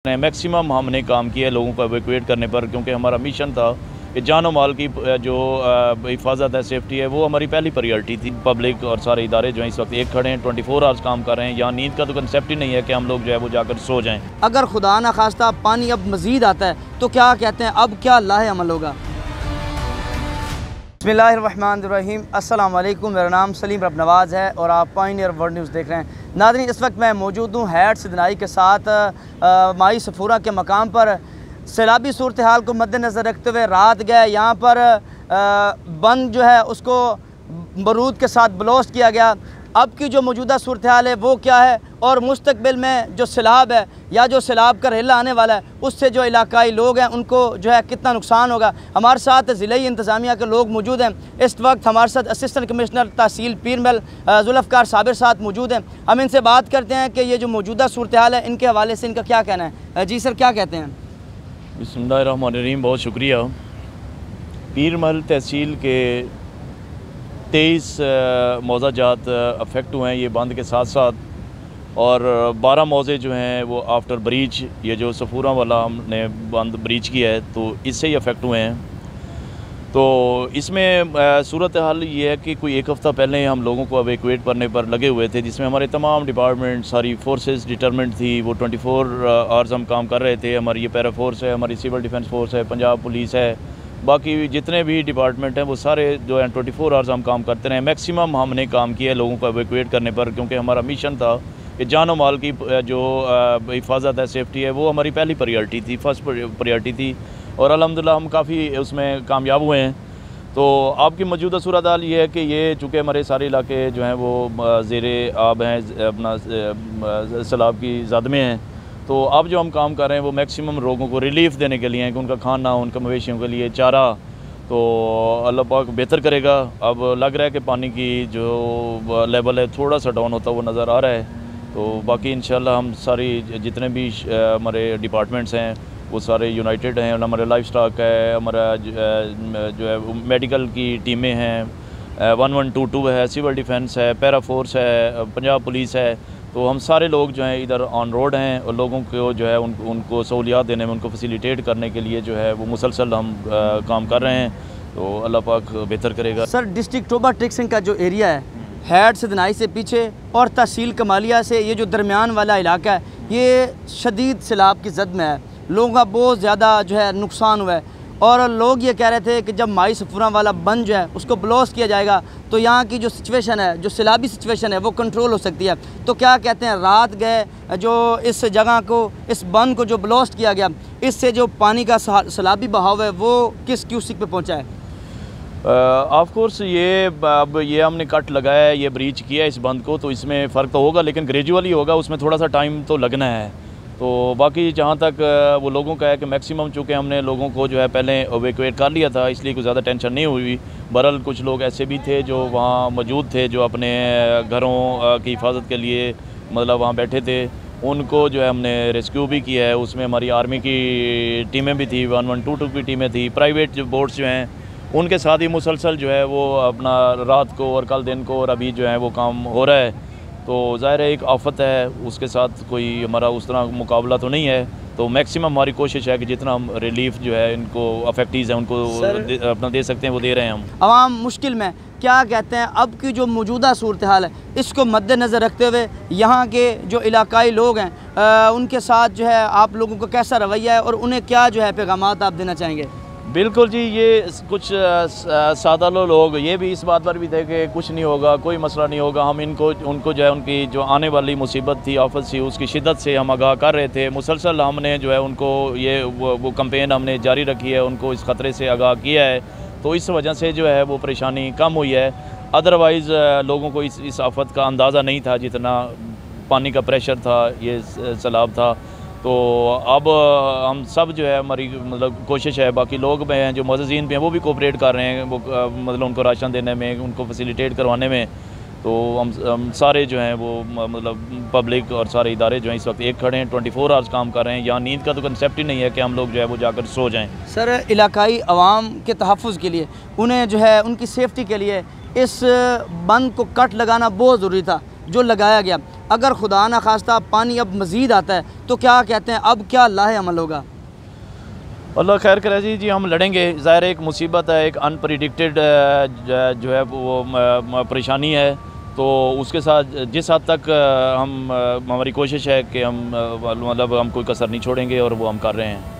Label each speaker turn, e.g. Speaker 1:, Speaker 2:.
Speaker 1: Maximum हमने काम किया है लोगों को एवेकुएट करने पर, क्योंकि हमारा मिशन था कि जान और माल की जो हिफाजत है, सेफ्टी है, वो हमारी पहली प्रायोरिटी थी। पब्लिक और सारे इदारे जो हैं इस वक्त एक खड़े हैं, 24 आवर्स काम कर रहे हैं। यहाँ नींद का तो कंसेप्ट ही नहीं है कि हम लोग जो है वो जाकर सो जाएँ।
Speaker 2: अगर खुदा न खास्ता पानी अब मज़ीद आता है तो क्या कहते हैं, अब क्या लाहे अमल होगा? बिस्मिल्लाहिर्रहमानिर्रहीम, अस्सलाम वालेकुम। मेरा नाम सलीम रब नवाज़ है और आप पायनियर वर्ल्ड न्यूज़ देख रहे हैं। नाज़रीन, इस वक्त मैं मौजूद हूँ हैट सिदनाई के साथ माई सफूरा के मकाम पर। सैलाबी सूरत हाल को मद्देनज़र रखते हुए रात गए यहाँ पर बंद जो है उसको बारूद के साथ ब्लास्ट किया गया। अब की जो मौजूदा सूरत हाल है वो क्या है, और मुस्तकबिल में जो सैलाब है या जो सैलाब का रेला आने वाला है उससे जो इलाकाई लोग हैं उनको जो है कितना नुकसान होगा। हमारे साथ ज़िले इंतज़ामिया के लोग मौजूद हैं। इस वक्त हमारे साथ असिस्टेंट कमिश्नर तहसील पीरमल जुल्फ़कार साबिर साहब मौजूद हैं। हम इनसे बात करते हैं कि ये जो मौजूदा सूरत हाल है इनके हवाले से इनका क्या कहना है। जी सर, क्या कहते हैं?
Speaker 1: बिस्मिल्लाहिर्रहमानिर्रहीम, बहुत शुक्रिया। पीरमल तहसील के 23 मौज़ा जात अफेक्ट हुए हैं ये बंद के साथ साथ, और 12 मौज़े जो हैं वो आफ्टर ब्रीच, ये जो सफूरा वाला हमने बंद ब्रीच किया है तो इससे ही अफेक्ट हुए हैं। तो इसमें सूरत हाल ये है कि कोई एक हफ़्ता पहले हम लोगों को एवेकुएट करने पर लगे हुए थे, जिसमें हमारे तमाम डिपार्टमेंट, सारी फोर्सेस डिटरमेंट थी। वो 24 आवर्स हम काम कर रहे थे। हमारी ये पैरा फोर्स है, हमारी सिविल डिफेंस फोर्स है, पंजाब पुलिस है, बाकी जितने भी डिपार्टमेंट हैं वो सारे जो हैं 24 आवर्स हम काम करते रहे। मैक्सिमम हमने काम किया है लोगों को एवेकुएट करने पर, क्योंकि हमारा मिशन था कि जान और माल की जो हिफाजत है, सेफ्टी है, वो हमारी पहली प्रायोरिटी थी, फर्स्ट प्रायोरिटी थी। और अल्हम्दुलिल्लाह हम काफ़ी उसमें कामयाब हुए हैं। तो आपकी मौजूदा सूरत हाल ये है कि ये चूँकि हमारे सारे इलाके जो हैं वो ज़ेरे आब हैं, अपना सैलाब की ज़द में हैं। तो अब जो हम काम कर रहे हैं वो मैक्सिमम लोगों को रिलीफ़ देने के लिए हैं कि उनका खाना, उनका मवेशियों के लिए चारा, तो अल्लाह पाक बेहतर करेगा। अब लग रहा है कि पानी की जो लेवल है थोड़ा सा डाउन होता हुआ नज़र आ रहा है। तो बाकी इंशाल्लाह हम सारी जितने भी हमारे डिपार्टमेंट्स हैं वो सारे यूनाइटेड हैं। हमारे लाइफ स्टॉक है, हमारा जो है मेडिकल की टीमें हैं, 1122 है, सिविल डिफेंस है, पैरा फोर्स है, पंजाब पुलिस है। तो हम सारे लोग जो हैं इधर ऑन रोड हैं और लोगों को जो है उनको सहूलियात देने में, उनको फैसिलिटेट करने के लिए जो है वो मुसलसल हम काम कर रहे हैं। तो अल्लाह पाक बेहतर करेगा।
Speaker 2: सर, डिस्ट्रिक्ट टोबा ट्रिक्सिंग का जो एरिया है हैट सिदनाई से पीछे और तहसील कमालिया से ये जो दरमियान वाला इलाका है ये शदीद सैलाब की जद में है। लोगों का बहुत ज़्यादा जो है नुकसान हुआ है, और लोग ये कह रहे थे कि जब माई सफूरा वाला बंद जो है उसको ब्लास्ट किया जाएगा तो यहाँ की जो सिचुएशन है, जो सैलाबी सिचुएशन है वो कंट्रोल हो सकती है। तो क्या कहते हैं, रात गए जो इस जगह को, इस बंद को जो ब्लास्ट किया गया, इससे जो पानी का सैलाबी बहाव है वो किस क्यूसिक पे पहुँचा है?
Speaker 1: ऑफ कोर्स ये अब ये हमने कट लगाया है, ये ब्रीच किया है इस बंद को, तो इसमें फ़र्क तो होगा, लेकिन ग्रेजुअली होगा, उसमें थोड़ा सा टाइम तो लगना है। तो बाकी जहाँ तक वो लोगों का है कि मैक्सिमम चूँकि हमने लोगों को जो है पहले एवेकुएट कर लिया था, इसलिए कुछ ज़्यादा टेंशन नहीं हुई। बहरहाल कुछ लोग ऐसे भी थे जो वहाँ मौजूद थे, जो अपने घरों की हिफाजत के लिए मतलब वहाँ बैठे थे, उनको जो है हमने रेस्क्यू भी किया है। उसमें हमारी आर्मी की टीमें भी थी, 1122 की टीमें थी, प्राइवेट जो बोट्स जो हैं उनके साथ ही मुसलसल जो है वो अपना रात को और कल दिन को और अभी जो है वो काम हो रहा है। तो ज़ाहिर है एक आफत है, उसके साथ कोई हमारा उस तरह मुकाबला तो नहीं है। तो मैक्सिमम हमारी कोशिश है कि जितना हम रिलीफ जो है इनको अफेक्टीज़ हैं उनको अपना दे सकते हैं वो दे रहे हैं हम।
Speaker 2: आवाम मुश्किल में, क्या कहते हैं, अब की जो मौजूदा सूरत हाल है इसको मद्देनज़र रखते हुए यहाँ के जो इलाकाई लोग हैं उनके साथ जो है आप लोगों को कैसा रवैया है और उन्हें क्या जो है पैगामात आप देना चाहेंगे?
Speaker 1: बिल्कुल जी, ये कुछ सादा लोग ये भी इस बात पर भी थे कि कुछ नहीं होगा, कोई मसला नहीं होगा। हम उनको जो है उनकी जो आने वाली मुसीबत थी, आफत थी, उसकी शिद्दत से हम आगाह कर रहे थे। मुसलसल हमने जो है उनको ये वो कैंपेन हमने जारी रखी है, उनको इस ख़तरे से आगाह किया है। तो इस वजह से जो है वो परेशानी कम हुई है। अदरवाइज़ लोगों को इस आफत का अंदाज़ा नहीं था, जितना पानी का प्रेशर था, ये सैलाब था। तो अब हम सब जो है हमारी मतलब कोशिश है, बाकी लोग भी हैं जो मुअज़्ज़िज़ीन भी हैं वो भी कोऑपरेट कर रहे हैं, वो मतलब उनको राशन देने में, उनको फैसिलिटेट करवाने में। तो हम सारे जो हैं वो मतलब पब्लिक और सारे इदारे जो हैं इस वक्त एक खड़े हैं, 24 आवर्स काम कर रहे हैं। यहाँ नींद का तो कंसेप्ट ही नहीं है कि हम लोग जो है वो जाकर सो जाएँ।
Speaker 2: सर, इलाकाई अवाम के तहफ़्फ़ुज़ के लिए, उन्हें जो है उनकी सेफ्टी के लिए इस बंद को कट लगाना बहुत ज़रूरी था जो लगाया गया। अगर खुदा न खास्ता पानी अब मज़ीद आता है तो क्या कहते हैं, अब क्या लाहे अमल होगा?
Speaker 1: अल्लाह खैर करे जी, हम लड़ेंगे। ज़ाहिर एक मुसीबत है, एक अनप्रिडिक्टेड जो है वो परेशानी है, तो उसके साथ जिस हद तक हमारी कोशिश है कि हम मतलब हम कोई कसर नहीं छोड़ेंगे और वो हम कर रहे हैं।